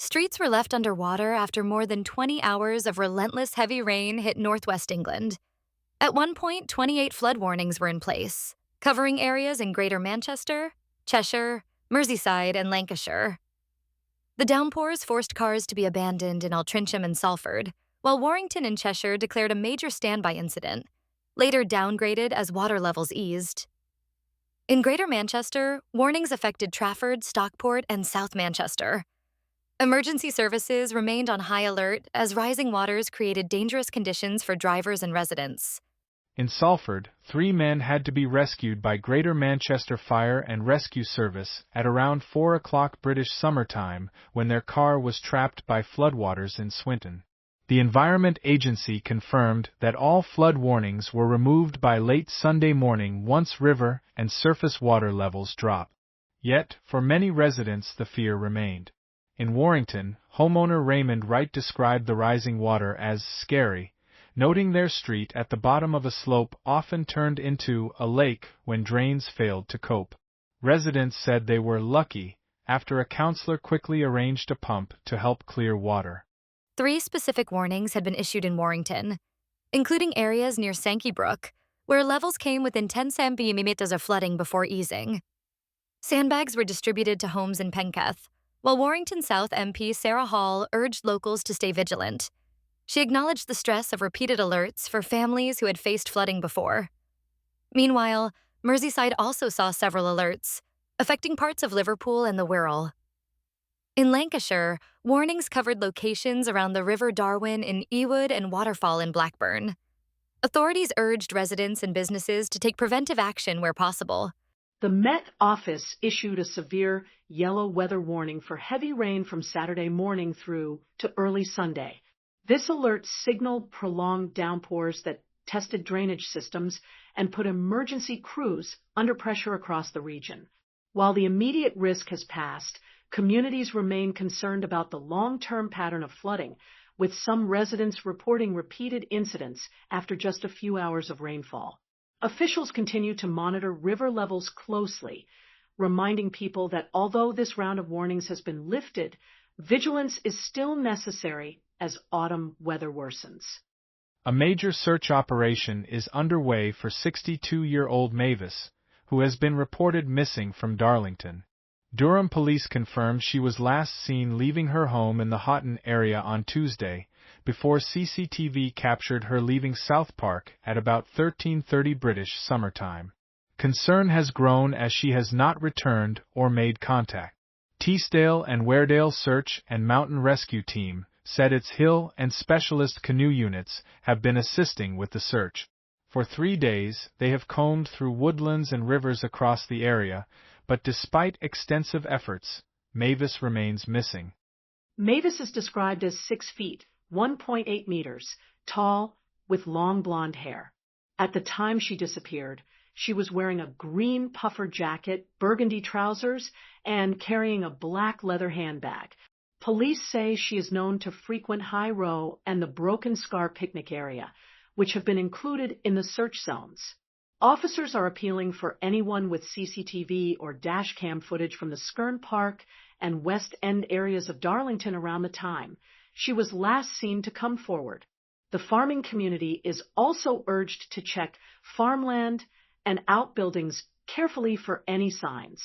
Streets were left underwater after more than 20 hours of relentless heavy rain hit northwest England. At one point, 28 flood warnings were in place, covering areas in Greater Manchester, Cheshire, Merseyside, and Lancashire. The downpours forced cars to be abandoned in Altrincham and Salford, while Warrington and Cheshire declared a major standby incident, later downgraded as water levels eased. In Greater Manchester, warnings affected Trafford, Stockport, and South Manchester. Emergency services remained on high alert as rising waters created dangerous conditions for drivers and residents. In Salford, 3 men had to be rescued by Greater Manchester Fire and Rescue Service at around 4 o'clock British summer time when their car was trapped by floodwaters in Swinton. The Environment Agency confirmed that all flood warnings were removed by late Sunday morning once river and surface water levels dropped. Yet, for many residents the fear remained. In Warrington, homeowner Raymond Wright described the rising water as scary, noting their street at the bottom of a slope often turned into a lake when drains failed to cope. Residents said they were lucky after a councillor quickly arranged a pump to help clear water. 3 specific warnings had been issued in Warrington, including areas near Sankey Brook, where levels came within 10 centimeters of flooding before easing. Sandbags were distributed to homes in Penketh, while Warrington South MP Sarah Hall urged locals to stay vigilant. She acknowledged the stress of repeated alerts for families who had faced flooding before. Meanwhile, Merseyside also saw several alerts, affecting parts of Liverpool and the Wirral. In Lancashire, warnings covered locations around the River Darwen in Ewood and Waterfall in Blackburn. Authorities urged residents and businesses to take preventive action where possible. The Met Office issued a severe yellow weather warning for heavy rain from Saturday morning through to early Sunday. This alert signaled prolonged downpours that tested drainage systems and put emergency crews under pressure across the region. While the immediate risk has passed, communities remain concerned about the long-term pattern of flooding, with some residents reporting repeated incidents after just a few hours of rainfall. Officials continue to monitor river levels closely, reminding people that although this round of warnings has been lifted, vigilance is still necessary as autumn weather worsens. A major search operation is underway for 62-year-old Mavis, who has been reported missing from Darlington. Durham police confirmed she was last seen leaving her home in the Houghton area on Tuesday, before CCTV captured her leaving South Park at about 13:30 British summer time. Concern has grown as she has not returned or made contact. Teesdale and Weardale Search and Mountain Rescue Team said its hill and specialist canoe units have been assisting with the search. For 3 days, they have combed through woodlands and rivers across the area, but despite extensive efforts, Mavis remains missing. Mavis is described as 6 feet, 1.8 meters, tall, with long blonde hair. At the time she disappeared, she was wearing a green puffer jacket, burgundy trousers, and carrying a black leather handbag. Police say she is known to frequent High Row and the Broken Scar picnic area, which have been included in the search zones. Officers are appealing for anyone with CCTV or dashcam footage from the Skern Park and West End areas of Darlington around the time she was last seen to come forward. The farming community is also urged to check farmland and outbuildings carefully for any signs.